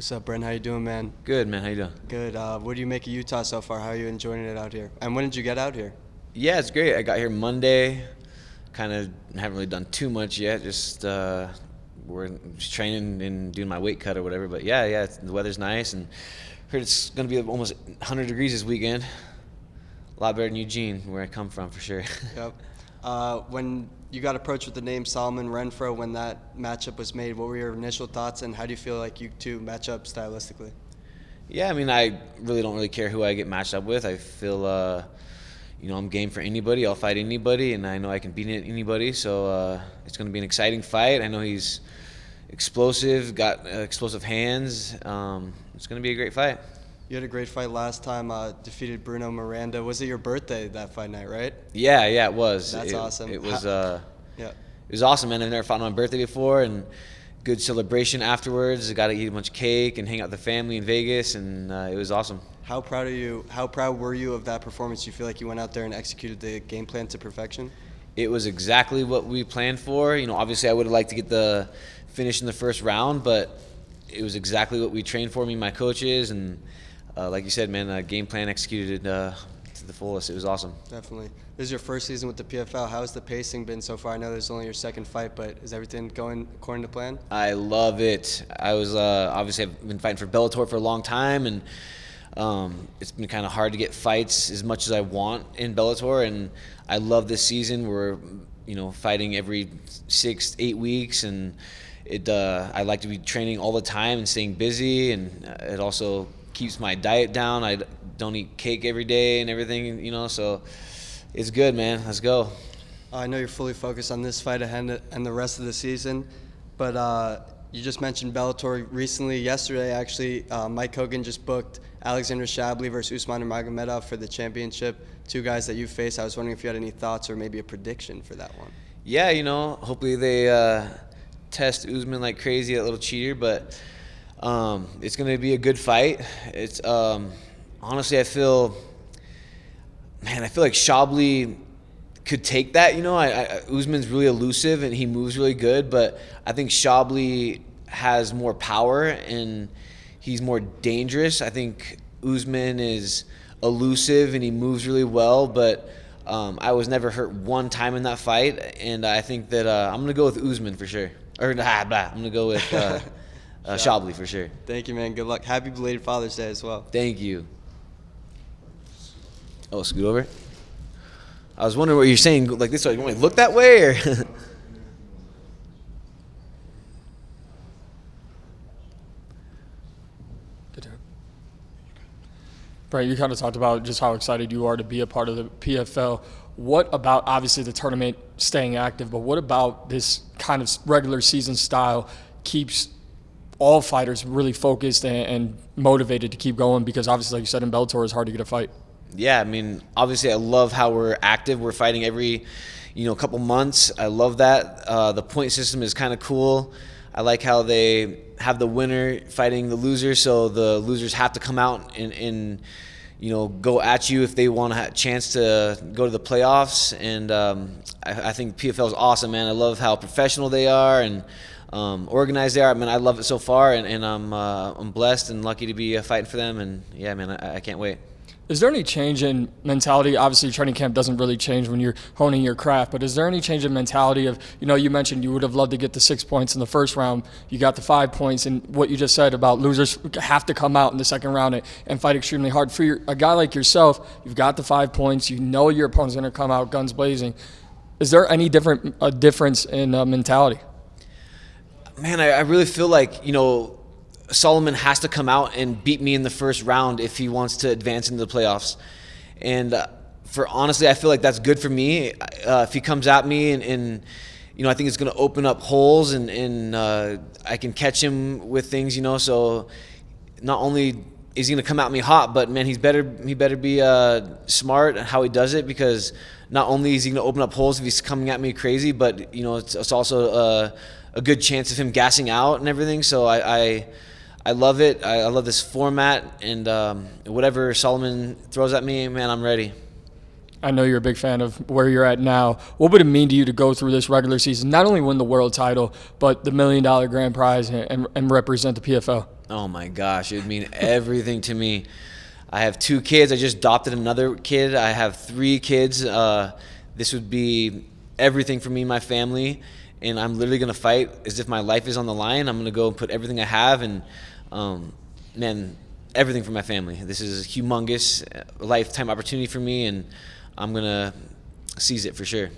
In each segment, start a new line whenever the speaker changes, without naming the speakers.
What's up, Brent? How you doing, man?
Good, man. How you doing?
Good. What do you make of Utah so far? How are you enjoying it out here? And when did you get out here?
Yeah, it's great. I got here Monday. Kind of haven't really done too much yet. Just we're just training and doing my weight cut or whatever. But yeah, the weather's nice, and heard it's gonna be almost 100 degrees this weekend. A lot better than Eugene, where I come from, for sure.
Yep. When you got approached with the name Solomon Renfro, when that matchup was made, what were your initial thoughts, and how do you feel like you two match up stylistically?
Yeah, I mean, I really don't care who I get matched up with. I feel, I'm game for anybody. I'll fight anybody, and I know I can beat anybody. So it's going to be an exciting fight. I know he's explosive, got explosive hands. It's going to be a great fight.
You had a great fight last time, defeated Bruno Miranda. Was it your birthday that fight night, right?
Yeah, it was.
That's awesome.
It was.
Yeah.
It was awesome, man. I've never fought on my birthday before, and good celebration afterwards. I got to eat a bunch of cake and hang out with the family in Vegas, and it was awesome.
How proud are you? How proud were you of that performance? You feel like you went out there and executed the game plan to perfection?
It was exactly what we planned for. Obviously, I would have liked to get the finish in the first round, but it was exactly what we trained for, me and my coaches, and like you said, man, game plan executed to the fullest. It was awesome.
Definitely. This is your first season with the PFL. How's the pacing been so far? I know this is only your second fight, but is everything going according to plan?
I love it. I was obviously I've been fighting for Bellator for a long time, and it's been kind of hard to get fights as much as I want in Bellator, and I love this season. We're fighting every 6-8 weeks, and I like to be training all the time and staying busy, and it also keeps my diet down. I don't eat cake every day and everything, so it's good, man. Let's go.
I know you're fully focused on this fight ahead and the rest of the season, but you just mentioned Bellator recently. Yesterday, actually, Mike Hogan just booked Alexander Shabliy versus Usman Nurmagomedov for the championship, two guys that you face. I was wondering if you had any thoughts or maybe a prediction for that one.
Yeah, hopefully they test Usman like crazy, that little cheater, but it's going to be a good fight. It's honestly, I feel like Shabliy could take that. Usman's really elusive and he moves really good, but I think Shabliy has more power and he's more dangerous. I think Usman is elusive and he moves really well, but I was never hurt one time in that fight, and I think that I'm going to go with Usman for sure. I'm going to go with Shabliy for sure.
Thank you, man. Good luck. Happy belated Father's Day as well.
Thank you. Oh, scoot over. I was wondering what you're saying, like this way. You want me to look that way, or?
Brent, you kind of talked about just how excited you are to be a part of the PFL. What about, obviously, the tournament staying active, but what about this kind of regular season style keeps all fighters really focused and motivated to keep going? Because obviously, like you said, in Bellator, it's hard to get a fight.
Yeah, I mean, obviously I love how we're active. We're fighting every, couple months. I love that. The point system is kind of cool. I like how they have the winner fighting the loser, so the losers have to come out and go at you if they want a chance to go to the playoffs. And I think PFL is awesome, man. I love how professional they are and organized they are. I mean, I love it so far, and I'm blessed and lucky to be fighting for them. And yeah, man, I can't wait.
Is there any change in mentality? Obviously, training camp doesn't really change when you're honing your craft, but is there any change in mentality of, you mentioned you would have loved to get the 6 points in the first round. You got the 5 points, and what you just said about losers have to come out in the second round and fight extremely hard. For a guy like yourself, you've got the 5 points. You know your opponent's going to come out guns blazing. Is there any difference in mentality?
Man, I really feel like, Solomon has to come out and beat me in the first round if he wants to advance into the playoffs. And honestly, I feel like that's good for me. If he comes at me and I think it's going to open up holes and I can catch him with things, so not only is he going to come at me hot, but man, he better be smart at how he does it, because not only is he going to open up holes if he's coming at me crazy, but it's also a good chance of him gassing out and everything. So I love it. I love this format, and whatever Solomon throws at me, man, I'm ready.
I know you're a big fan of where you're at now. What would it mean to you to go through this regular season, not only win the world title, but the $1 million grand prize and represent the PFL?
Oh my gosh, it would mean everything to me. I have 2 kids. I just adopted another kid. I have 3 kids. This would be everything for me and my family, and I'm literally gonna fight as if my life is on the line. I'm gonna go and put everything I have, and man, everything for my family. This is a humongous lifetime opportunity for me, and I'm gonna seize it for sure.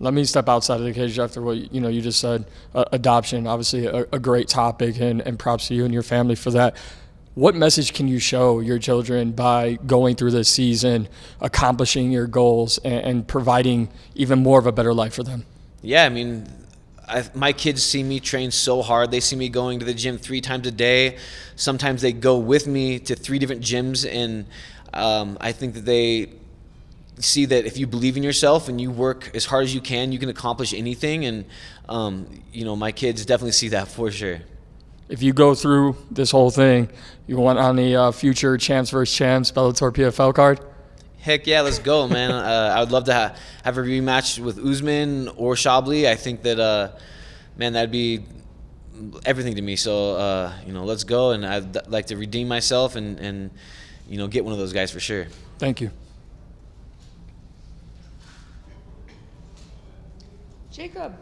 Let me step outside of the cage after what you just said. Adoption, obviously a great topic, and props to you and your family for that. What message can you show your children by going through this season, accomplishing your goals, and providing even more of a better life for them?
Yeah, I mean, my kids see me train so hard. They see me going to the gym 3 times a day. Sometimes they go with me to 3 different gyms, and I think that they see that if you believe in yourself and you work as hard as you can accomplish anything. And my kids definitely see that for sure.
If you go through this whole thing, you want on the future Champs vs. Champs Bellator PFL card?
Heck yeah, let's go, man. I would love to have a rematch with Usman or Shabliy. I think that, man, that'd be everything to me. So, let's go, and I'd like to redeem myself and get one of those guys for sure.
Thank you.
Jacob.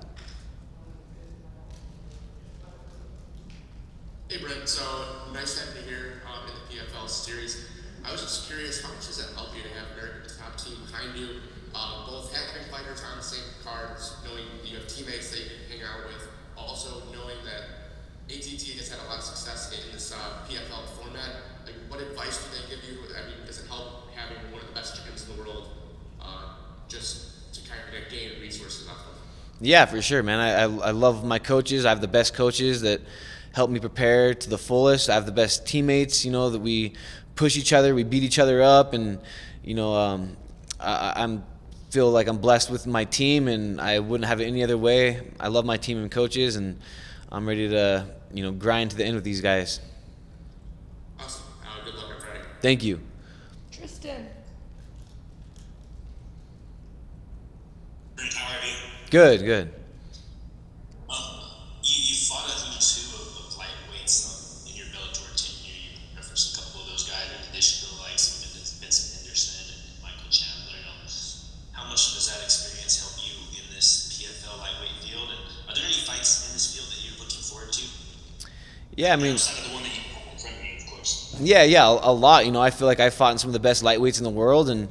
Hey Brent, so nice having you here in the PFL series. I was just curious, how much does it help you to have America's top team behind you, both having fighters on the same cards, knowing that you have teammates that you can hang out with, also knowing that ATT has had a lot of success in this PFL format. Like, what advice do they give you? I mean, does it help having one of the best gyms in the world just to kind of gain resources off of?
Yeah, for sure, man. I love my coaches. I have the best coaches that help me prepare to the fullest. I have the best teammates, that we push each other, we beat each other up, and I feel like I'm blessed with my team, and I wouldn't have it any other way. I love my team and coaches, and I'm ready to grind to the end with these guys.
Awesome. Good luck on Friday.
Thank you.
Tristan.
Brent, how are you?
Good.
You fought a who's who of lightweights in your Bellator tenure. You referenced a couple of those guys in addition to the likes of Vincent Henderson and Michael Chandler. How much does that experience help you in this PFL lightweight field? And are there any fights in this field that you're looking forward to?
Yeah, I mean,
outside of the one that you put in front of you, of course.
yeah, a lot. I feel like I fought in some of the best lightweights in the world, and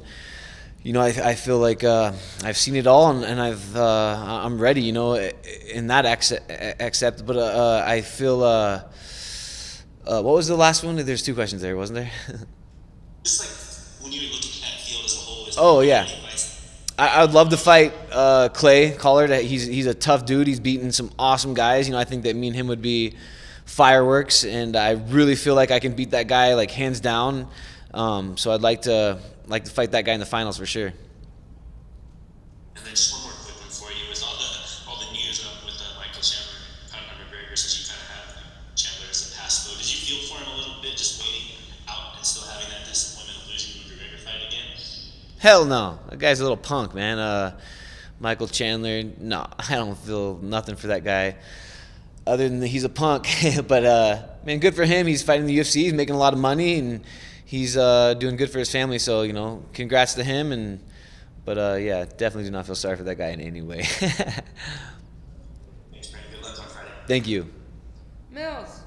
I feel like I've seen it all, and I'm ready. In that accept. But I feel. What was the last one? There's 2 questions there, wasn't there?
Just like when you're looking at the field as a whole.
Oh yeah. I would love to fight Clay Collard. He's a tough dude. He's beaten some awesome guys. I think that me and him would be fireworks, and I really feel like I can beat that guy like hands down. So I'd like to fight that guy in the finals for sure.
And then just one more quick one for you is all the news with Michael Chandler, Conor McGregor, since you kind of have Chandler as a pass through. Did you feel for him a little bit, just waiting out and still having that disappointment of losing the McGregor fight again?
Hell no, that guy's a little punk, man. Michael Chandler, no, I don't feel nothing for that guy. Other than that he's a punk, but man, good for him. He's fighting the UFC. He's making a lot of money, and he's doing good for his family, so congrats to him. But yeah, definitely do not feel sorry for that guy in any way.
Thanks, Brent. Good luck on Friday.
Thank you.
Mills.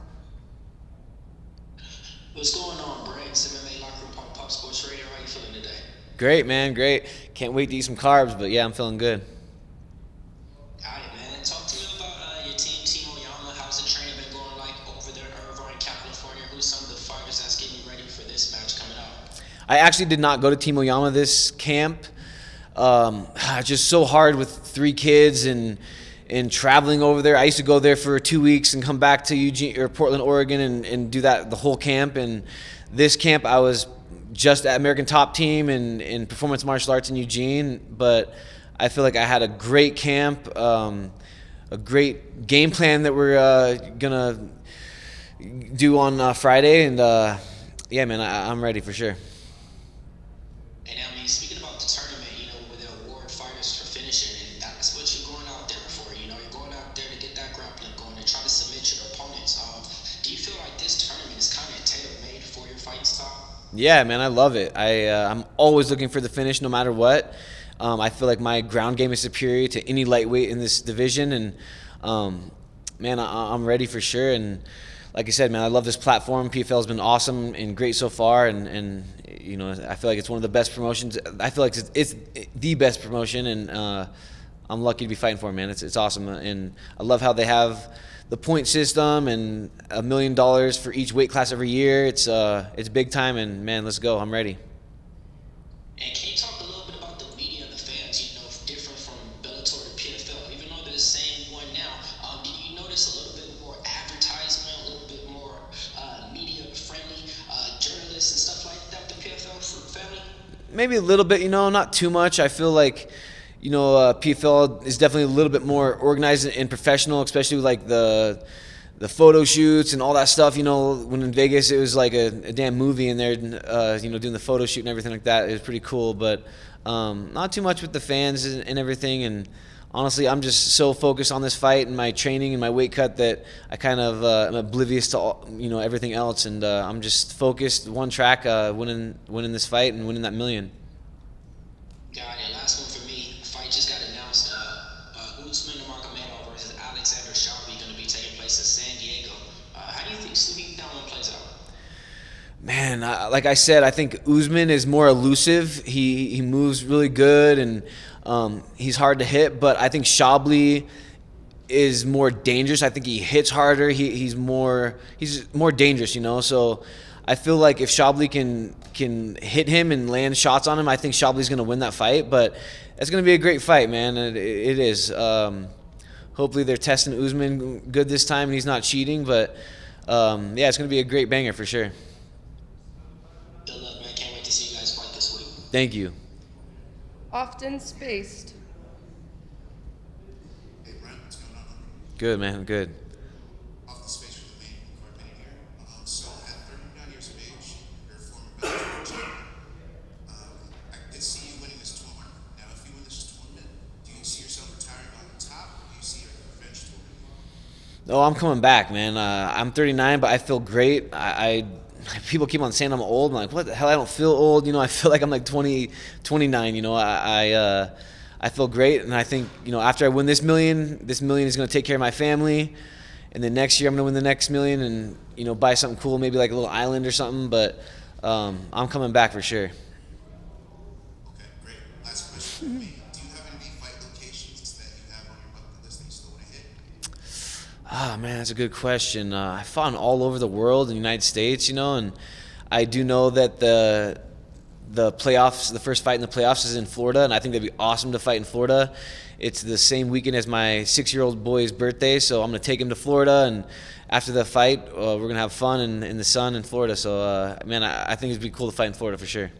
What's going on, Brent? It's MMA Locker Room on Pop Sports Radio. How you feeling today?
Great, man, great. Can't wait to eat some carbs, but yeah, I'm feeling good.
All right, man. Talk to me about your team, Team Oyama. How's the training been going like over there in Irvine, California? Who's some of the fighters that's getting you ready for this match coming up?
I actually did not go to Team Oyama this camp. Just so hard with 3 kids and traveling over there. I used to go there for 2 weeks and come back to Eugene or Portland, Oregon, and do that the whole camp. And this camp, I was just at American Top Team in performance martial arts in Eugene. But I feel like I had a great camp, a great game plan that we're gonna do on Friday. And yeah, man, I'm ready for sure.
And I mean, speaking about the tournament, with the award fighters for finishing, and that's what you're going out there for. You're going out there to get that grappling going, to try to submit your opponents. Do you feel like this tournament is
Yeah, man, I love it. I'm always looking for the finish, no matter what. I feel like my ground game is superior to any lightweight in this division, and man, I'm ready for sure. And like I said, man, I love this platform. PFL has been awesome and great so far, and you know, I feel like it's one of the best promotions. I feel like it's the best promotion, and I'm lucky to be fighting for it, man. It's awesome, and I love how they have the point system and $1 million for each weight class every year. It's big time, and man, let's go. I'm ready.
And can you talk a little bit about the media and the fans, you know, different from Bellator to PFL? Even though they're the same one now, did you notice a little bit more advertisement, a little bit more media-friendly journalists and stuff like that with the PFL family?
Maybe a little bit, you know, not too much. I feel like, you know, PFL is definitely a little bit more organized and professional, especially like the photo shoots and all that stuff. You know, when in Vegas it was like a damn movie in there, you know, doing the photo shoot and everything like that. It was pretty cool, but not too much with the fans and everything. And honestly, I'm just so focused on this fight and my training and my weight cut that I kind of am oblivious to all, you know, everything else. And I'm just focused, one track, winning this fight and winning that $1 million.
Got it. Last one for me. Fight just got announced. Usman Nurmagomedov versus Alexander Shabliy going to be taking place in San Diego. How do you think that one plays out?
Man, like I said, I think Usman is more elusive. He moves really good, and he's hard to hit. But I think Shabliy is more dangerous. I think he hits harder. He's more dangerous, you know. So I feel like if Shabliy can hit him and land shots on him, I think Shabli's going to win that fight. But it's going to be a great fight, man. It is. Hopefully they're testing Usman good this time and he's not cheating. But yeah, it's going to be a great banger for sure.
Good luck, man. Can't wait to see you guys fight this week.
Thank you.
Often spaced.
Hey, Brent, what's going on?
Good, man. Good.
Off the space for the main court minute here. So at 39 years of age, you're a former Bellator champion. I could see you winning this tournament. Now, if you win this tournament, do you see yourself retiring on top, or do you see your revenge tournament?
Oh, I'm coming back, man. I'm 39, but I feel great. People keep on saying I'm old. I'm like, what the hell? I don't feel old. You know, I feel like I'm like 29. You know, I feel great, and I think, you know, after I win this $1 million is going to take care of my family, and then next year I'm going to win the next $1 million and, you know, buy something cool, maybe like a little island or something. But I'm coming back for sure.
Okay, great. Last question for me. Do you have any fight locations that you have on your bucket list that you still want to hit?
Ah, man, that's a good question. I fought all over the world in the United States, you know, and I do know that the playoffs, the first fight in the playoffs is in Florida, and I think that'd be awesome to fight in Florida. It's the same weekend as my 6-year-old boy's birthday, so I'm going to take him to Florida, and after the fight, we're going to have fun in the sun in Florida. So, man, I think it'd be cool to fight in Florida for sure.